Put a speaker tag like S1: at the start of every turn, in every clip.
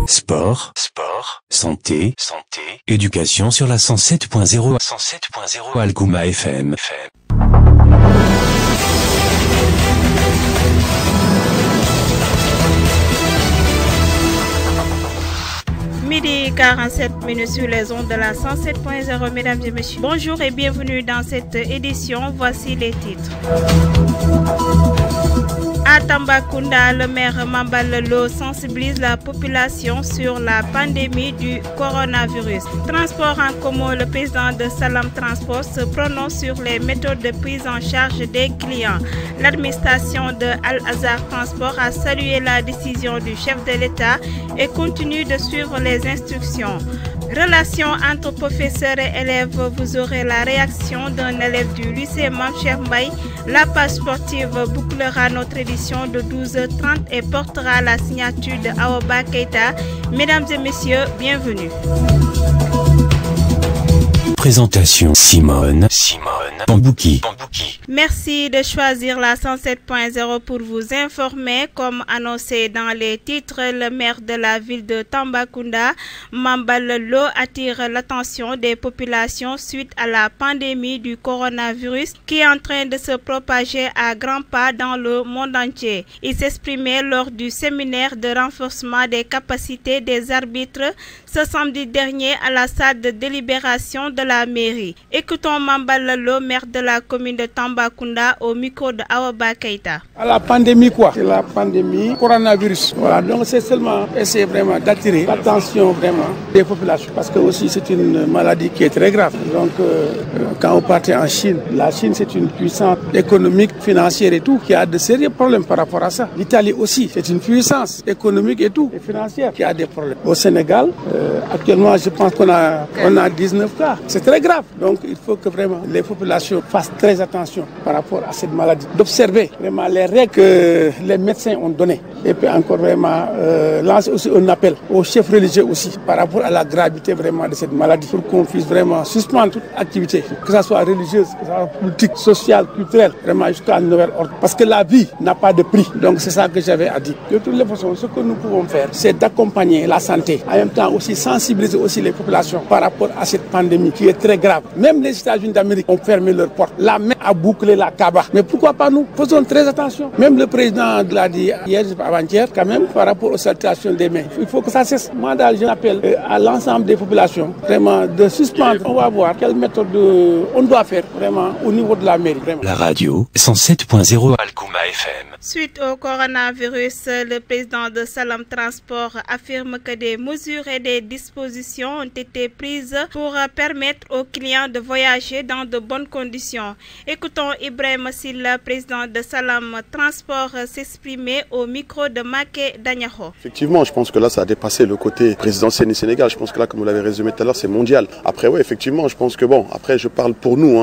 S1: Sport, santé, éducation sur la 107.0 Algouma FM.
S2: Midi 47 minutes sur les ondes de la 107.0. Mesdames et messieurs, bonjour et bienvenue dans cette édition. Voici les titres. À Tambacounda, le maire Mambal Lo sensibilise la population sur la pandémie du coronavirus. Transport en commun, le président de Salam Transport se prononce sur les méthodes de prise en charge des clients. L'administration de Al-Azhar Transport a salué la décision du chef de l'État et continue de suivre les instructions. Relation entre professeurs et élèves, vous aurez la réaction d'un élève du lycée Mamcher Mbaye. La page sportive bouclera notre édition de 12h30 et portera la signature de Aoba Keita. Mesdames et messieurs, bienvenue.
S1: Présentation Simone Bambouki.
S2: Merci de choisir la 107.0 pour vous informer. Comme annoncé dans les titres, le maire de la ville de Tambacounda, Mambal Lo, attire l'attention des populations suite à la pandémie du coronavirus qui est en train de se propager à grands pas dans le monde entier. Il s'exprimait lors du séminaire de renforcement des capacités des arbitres ce samedi dernier à la salle de délibération de la mairie. Écoutons Mambal Lo, maire de la commune de Tambacounda, au micro de Aoba Keita.
S3: À la pandémie quoi? C'est la pandémie coronavirus. Voilà, donc c'est seulement essayer vraiment d'attirer l'attention vraiment des populations parce que aussi c'est une maladie qui est très grave. Donc quand on partait en Chine, la Chine c'est une puissance économique, financière et tout qui a de sérieux problèmes par rapport à ça. L'Italie aussi c'est une puissance économique et tout et financière qui a des problèmes. Au Sénégal, actuellement je pense qu'on a 19 cas. C'est très grave. Donc il faut que vraiment les populations fassent très attention par rapport à cette maladie. D'observer vraiment les règles que les médecins ont données. Et puis encore vraiment lancer aussi un appel aux chefs religieux aussi par rapport à la gravité vraiment de cette maladie pour qu'on puisse vraiment suspendre toute activité, que ce soit religieuse, que ce soit politique, sociale, culturelle, vraiment jusqu'à un nouvel ordre. Parce que la vie n'a pas de prix. Donc c'est ça que j'avais à dire. De toutes les façons, ce que nous pouvons faire, c'est d'accompagner la santé. En même temps aussi sensibiliser aussi les populations par rapport à cette pandémie qui est très grave. Même les États-Unis d'Amérique ont fermé leurs portes. La main a bouclé la Kaaba. Mais pourquoi pas nous? Faisons très attention. Même le président l'a dit hier, avant-hier, quand même, par rapport aux salutations des mains. Il faut que ça cesse. Moi, je appelle à l'ensemble des populations vraiment de suspendre. On va voir quelle méthode on doit faire vraiment au niveau de la mairie. Vraiment.
S1: La radio 107.0 Algouma FM.
S2: Suite au coronavirus, le président de Salam Transport affirme que des mesures et des dispositions ont été prises pour permettre aux clients de voyager dans de bonnes conditions. Écoutons Ibrahim Silla, président de Salam Transport, s'exprimer au micro de Maké Danyako.
S4: Effectivement, je pense que là, ça a dépassé le côté présidentiel du Sénégal. Je pense que là, comme vous l'avez résumé tout à l'heure, c'est mondial. Après, oui, effectivement, je pense que bon, après, je parle pour nous,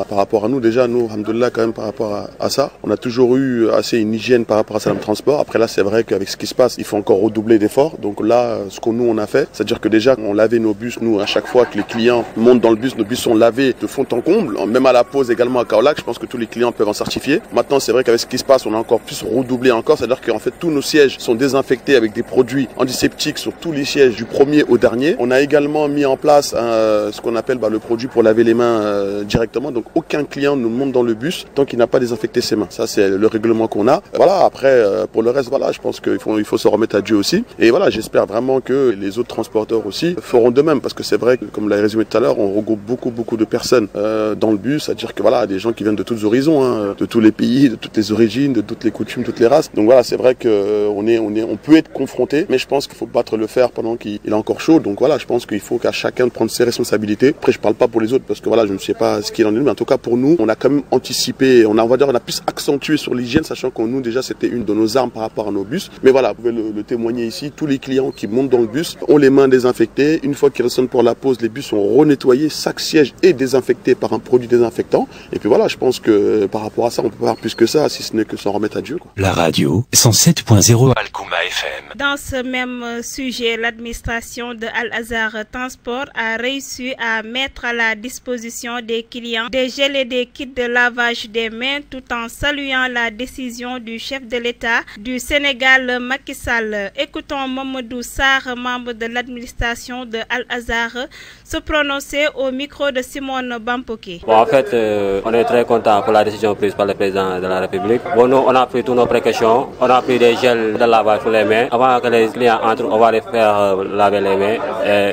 S4: par rapport à nous, déjà, nous, alhamdoulilah, quand même, par rapport à ça, on a toujours eu assez une hygiène par rapport à Salam Transport. Après, là, c'est vrai qu'avec ce qui se passe, il faut encore redoubler d'efforts. Donc là, ce que nous, on a fait, c'est-à-dire que déjà, on lavait nos bus, nous, à chaque fois que les clients montent dans le bus, nos bus sont lavés de fond en comble, même à la pause également à Kaolack, je pense que tous les clients peuvent en certifier. Maintenant, c'est vrai qu'avec ce qui se passe, on a encore plus redoublé encore, c'est-à-dire qu'en fait, tous nos sièges sont désinfectés avec des produits antiseptiques sur tous les sièges du premier au dernier. On a également mis en place ce qu'on appelle le produit pour laver les mains directement, donc aucun client ne monte dans le bus tant qu'il n'a pas désinfecté ses mains. Ça, c'est le règlement qu'on a. Voilà, après, pour le reste, voilà, je pense qu'il faut se remettre à Dieu aussi. Et voilà, j'espère vraiment que les autres transporteurs aussi feront de même, parce que c'est vrai que, comme l'a résumé tout à l'heure, on regroupe beaucoup de personnes dans le bus, c'est-à-dire que voilà, des gens qui viennent de tous horizons, de tous les pays, de toutes les origines, de toutes les coutumes, toutes les races. Donc voilà, c'est vrai que on peut être confronté, mais je pense qu'il faut battre le fer pendant qu'il est encore chaud. Donc voilà, je pense qu'il faut qu'à chacun de prendre ses responsabilités. Après, je parle pas pour les autres parce que voilà, je ne sais pas ce qu'il en est, mais en tout cas pour nous, on a quand même anticipé, on a plus accentué sur l'hygiène, sachant que nous déjà c'était une de nos armes par rapport à nos bus. Mais voilà, vous pouvez le témoigner ici, tous les clients qui montent dans le bus ont les mains désinfectées. Une fois qu'ils ressonnent pour la pause, les bus sont renettoyés, chaque siège est désinfecté par un produit désinfectant désinfectant. Et puis voilà, je pense que par rapport à ça, on peut pas faire plus que ça, si ce n'est que s'en remettre à Dieu, quoi.
S1: La radio 107.0 Alkouma FM.
S2: Dans ce même sujet, l'administration de Al-Azhar Transport a réussi à mettre à la disposition des clients des gels et des kits de lavage des mains tout en saluant la décision du chef de l'État du Sénégal, Macky Sall. Écoutons Mamadou Sarr, membre de l'administration de Al-Azhar, se prononcer au micro de Simone Bampoki.
S5: Bon, en fait, on est très content pour la décision prise par le président de la République. Bon, nous, on a pris toutes nos précautions. On a pris des gels de lavage pour les mains. Avant que les clients entrent, on va les faire laver les mains.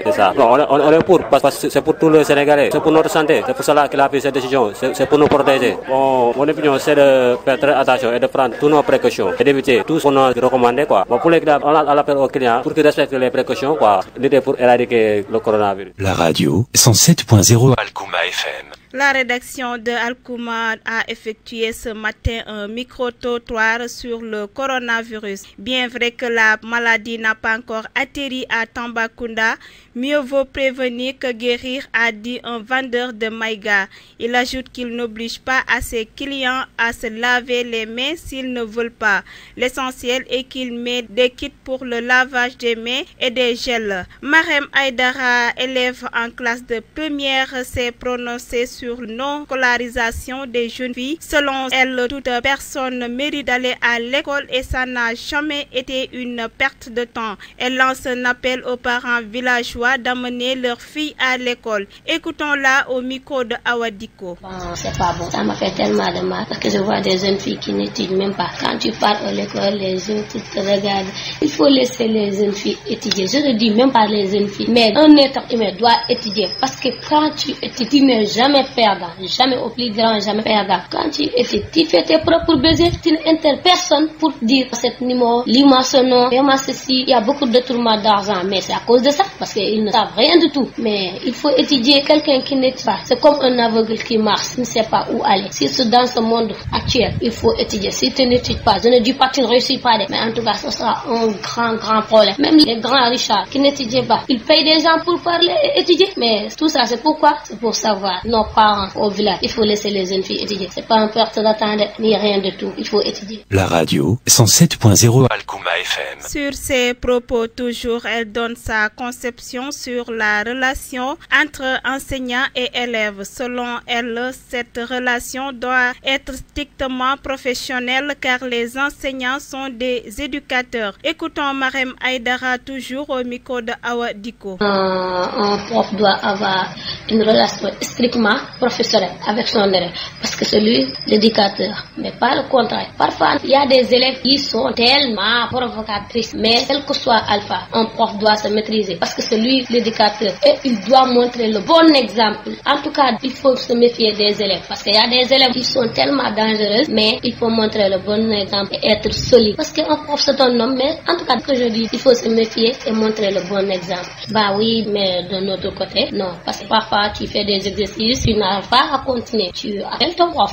S5: C'est ça. Bon, on est pour, parce que c'est pour tous les Sénégalais. C'est pour notre santé. C'est pour cela qu'il a pris cette décision. C'est pour nous protéger. Bon, mon opinion, c'est de faire très attention et de prendre toutes nos précautions et d'éviter tout ce qu'on a recommandé, quoi. Bon, pour les clients, on appelle aux clients pour qu'ils respectent les précautions, quoi. L'idée pour éradiquer le coronavirus.
S1: La radio 107.0 Alkouma FM.
S2: La rédaction de Alkouma a effectué ce matin un micro-trottoir sur le coronavirus. Bien vrai que la maladie n'a pas encore atterri à Tambacounda, mieux vaut prévenir que guérir, a dit un vendeur de Maïga. Il ajoute qu'il n'oblige pas à ses clients à se laver les mains s'ils ne veulent pas. L'essentiel est qu'il met des kits pour le lavage des mains et des gels. Marem Aïdara, élève en classe de première, s'est prononcée sur non-scolarisation des jeunes filles. Selon elle, toute personne mérite d'aller à l'école et ça n'a jamais été une perte de temps. Elle lance un appel aux parents villageois d'amener leurs filles à l'école. Écoutons-la au micro de Awadiko.
S6: Bon, c'est pas bon. Ça m'a fait tellement de mal parce que je vois des jeunes filles qui n'étudient même pas. Quand tu pars à l'école, les jeunes qui te regardent. Il faut laisser les jeunes filles étudier. Je ne dis même pas les jeunes filles, mais un être humain doit étudier parce que quand tu étudies, tu n'es jamais perdant, jamais au plus grand, jamais perdant. Quand tu étudies, tu fais tes propres besoins, tu n'interpelles personne pour dire cette numéro, lis-moi ce nom, fais-moi ceci. Il y a beaucoup de tourments d'argent, mais c'est à cause de ça, parce qu'ils ne savent rien du tout. Mais il faut étudier quelqu'un qui n'étudie pas. C'est comme un aveugle qui marche, qui ne sait pas où aller. Si c'est dans ce monde actuel, il faut étudier. Si tu n'étudies pas, je ne dis pas que tu ne réussis pas, mais en tout cas, ce sera un grand problème. Même les grands richards qui n'étudient pas, ils payent des gens pour parler et étudier. Mais tout ça, c'est pourquoi? C'est pour savoir. Nos parents au village, il faut laisser les jeunes filles étudier. C'est pas un perte d'attendre, ni rien de tout. Il faut étudier.
S1: La radio 107.0 Alkouma FM.
S2: Sur ses propos toujours, elle donne sa conception sur la relation entre enseignants et élèves. Selon elle, cette relation doit être strictement professionnelle car les enseignants sont des éducateurs. Écoutons Marem Aïdara toujours au micro de Awa Diko.
S6: Un prof doit avoir une relation strictement professionnelle avec son élève parce que c'est lui l'éducateur, mais pas le contraire. Parfois, il y a des élèves qui sont tellement provocatrices, mais quel que soit alpha, un prof doit se maîtriser parce que c'est lui l'éducateur et il doit montrer le bon exemple. En tout cas, il faut se méfier des élèves parce qu'il y a des élèves qui sont tellement dangereux, mais il faut montrer le bon exemple et être solide parce qu'un prof c'est un homme, mais en tout cas, ce que je dis, il faut se méfier et montrer le bon exemple. Bah oui, mais de notre côté, non, parce que parfois tu fais des exercices, tu n'arrives pas à continuer, tu appelles ton prof,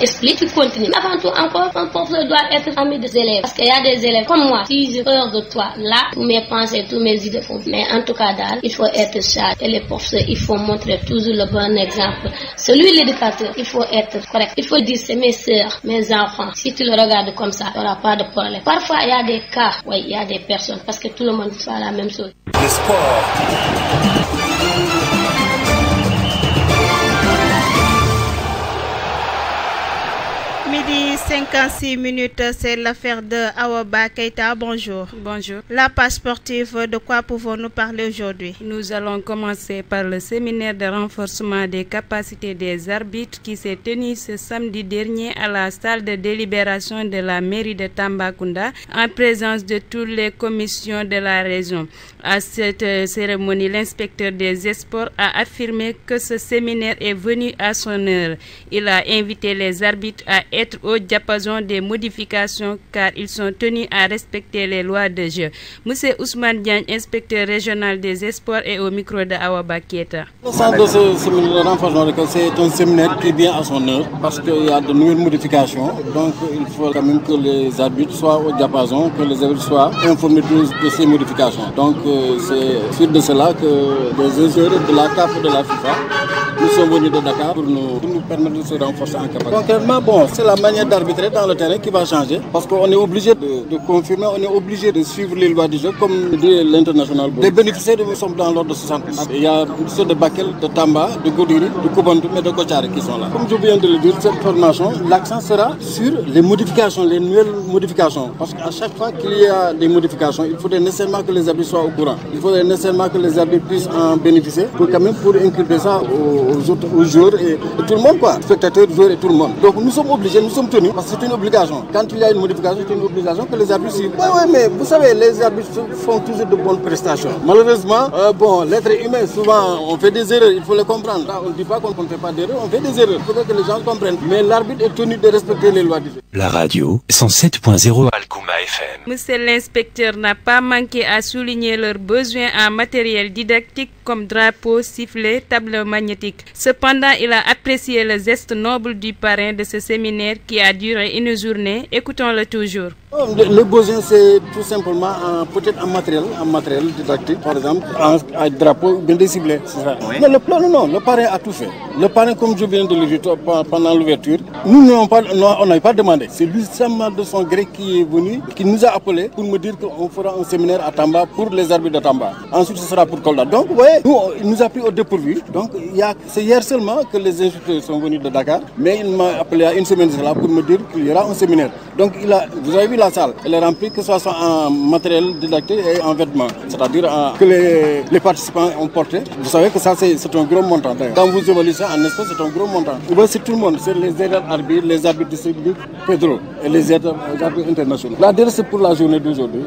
S6: explique, tu continues. Avant tout, encore, un prof doit être ami des élèves parce qu'il y a des élèves comme moi, si j'ai peur de toi, là, tous mes pensées, tous mes idées font. Mais en tout cas, il faut être sage et les profs, il faut montrer toujours le bon exemple. Celui l'éducateur, il faut être correct. Il faut dire c'est mes soeurs, mes enfants. Si tu le regardes comme ça, il n'y aura pas de problème. Parfois, il y a des cas, oui, il y a des personnes parce que tout le monde fait la même chose.
S1: Le sport.
S2: Midi 56 minutes, c'est l'affaire de Awaba Keita. Bonjour.
S7: Bonjour.
S2: La page sportive, de quoi pouvons-nous parler aujourd'hui?
S7: Nous allons commencer par le séminaire de renforcement des capacités des arbitres qui s'est tenu ce samedi dernier à la salle de délibération de la mairie de Tambacounda en présence de toutes les commissions de la région. À cette cérémonie, l'inspecteur des sports a affirmé que ce séminaire est venu à son heure. Il a invité les arbitres à être au diapason des modifications car ils sont tenus à respecter les lois de jeu. Monsieur Ousmane Diagne, inspecteur régional des sports, et au micro de Awa Bakieta.
S8: Le sens de ce séminaire de renforcement, c'est un séminaire qui vient à son heure parce qu'il y a de nouvelles modifications. Donc il faut quand même que les arbitres soient au diapason, que les arbitres soient informés de ces modifications. Donc c'est suite de cela que les ingénieurs de la CAF et de la FIFA nous sommes venus de Dakar pour nous permettre de se renforcer en capacité. Concrètement, c'est la manière d'arbitrer dans le terrain qui va changer parce qu'on est obligé de confirmer, on est obligé de suivre les lois du jeu comme dit l'international. Les bénéficiaires sont dans l'ordre de 60. Il y a ceux de Bakel, de Tamba, de Goudiri, de Koubantou et de Kochari qui sont là. Comme je viens de le dire, cette formation, l'accent sera sur les modifications, les nouvelles modifications. Parce qu'à chaque fois qu'il y a des modifications, il faudrait nécessairement que les arbitres soient au courant. Il faudrait nécessairement que les arbitres puissent en bénéficier pour inculquer ça aux joueurs et tout le monde, quoi. Spectateurs, joueurs et tout le monde. Donc nous sommes obligés, nous sommes tenus, parce que c'est une obligation. Quand il y a une modification, c'est une obligation que les arbitres suivent. Oui, mais vous savez, les arbitres font toujours de bonnes prestations. Malheureusement, l'être humain, souvent, on fait des erreurs, il faut le comprendre. Là, on ne dit pas qu'on ne fait pas d'erreurs, on fait des erreurs. Il faudrait que les gens comprennent. Mais l'arbitre est tenu de respecter les lois du jeu.
S1: La radio 107.0 Alkouma FM.
S7: Monsieur l'inspecteur n'a pas manqué à souligner leurs besoins en matériel didactique comme drapeaux, sifflets, tables magnétiques. Cependant, il a apprécié le geste noble du parrain de ce séminaire qui a duré une journée. Écoutons-le toujours.
S8: Le besoin, c'est tout simplement peut-être en matériel didactique, par exemple, un drapeau bien déciblé. C'est ça. Oui. Non, le parrain a tout fait. Le parrain, comme je viens de le dire pendant l'ouverture, nous on n'avait pas demandé. C'est lui seulement de son gré qui est venu, qui nous a appelé pour me dire qu'on fera un séminaire à Tamba pour les arbitres de Tamba. Ensuite, ce sera pour Kolda. Donc, vous voyez, il nous a pris au dépourvu. Donc, c'est hier seulement que les instructeurs sont venus de Dakar, mais il m'a appelé à une semaine de là pour me dire qu'il y aura un séminaire. Donc, vous avez vu la salle, elle est remplie, que ce soit en matériel didactique et en vêtements. C'est-à-dire que les participants ont porté. Vous savez que ça, c'est un gros montant. Quand vous évaluez ça en espèces, c'est un gros montant. C'est tout le monde, c'est les arbitres, les arbitres distribués fédéraux et les arbitres internationaux. Là-dedans, c'est pour la journée d'aujourd'hui.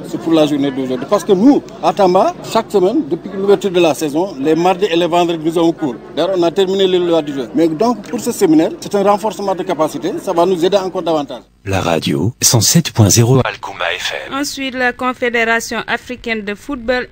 S8: Parce que nous, à Tamba, chaque semaine, depuis l'ouverture de la saison, les mardis et les vendredis, nous avons cours. D'ailleurs, on a terminé les lois du jeu. Mais donc, pour ce séminaire, c'est un renforcement de capacité. Ça va nous aider encore davantage.
S1: La radio 107.0 Alkouma FM.
S7: Ensuite, la Confédération africaine de football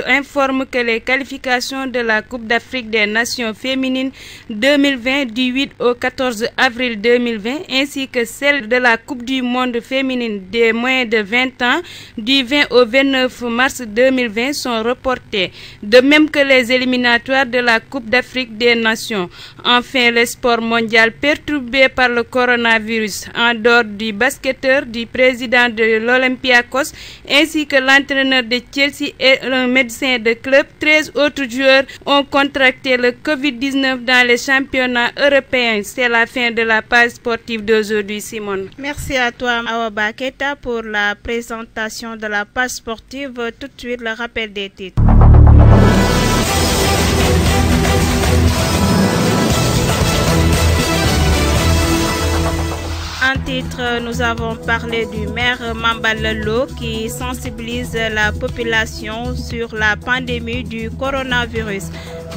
S7: informe que les qualifications de la Coupe d'Afrique des Nations féminines 2020 du 8 au 14 avril 2020 ainsi que celle de la Coupe du monde féminine des moins de 20 ans du 20 au 29 mars 2020 sont reportées. De même que les éliminatoires de la Coupe d'Afrique des Nations. Enfin, le sport mondial perturbé par le coronavirus en dehors du basketteur, du président de l'Olympiakos, ainsi que l'entraîneur de Chelsea et un médecin de club. 13 autres joueurs ont contracté le Covid-19 dans les championnats européens. C'est la fin de la page sportive d'aujourd'hui, Simone.
S2: Merci à toi, Awa Baketa, pour la présentation de la page sportive. Tout de suite, le rappel des titres. En titre, nous avons parlé du maire Mambalolo qui sensibilise la population sur la pandémie du coronavirus.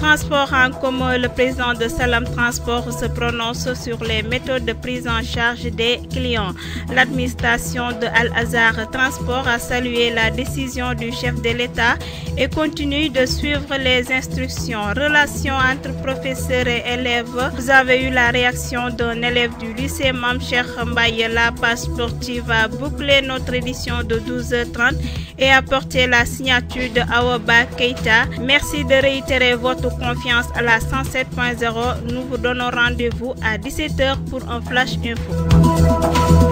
S2: Transport en commun, le président de Salam Transport se prononce sur les méthodes de prise en charge des clients. L'administration de Al-Azhar Transport a salué la décision du chef de l'État et continue de suivre les instructions. Relations entre professeurs et élèves. Vous avez eu la réaction d'un élève du lycée Mam Cheikh Mbaye. La page sportive a bouclé notre édition de 12h30 et apporté la signature de Awa Keita. Merci de réitérer votre confiance à la 107.0. Nous vous donnons rendez-vous à 17h pour un flash info.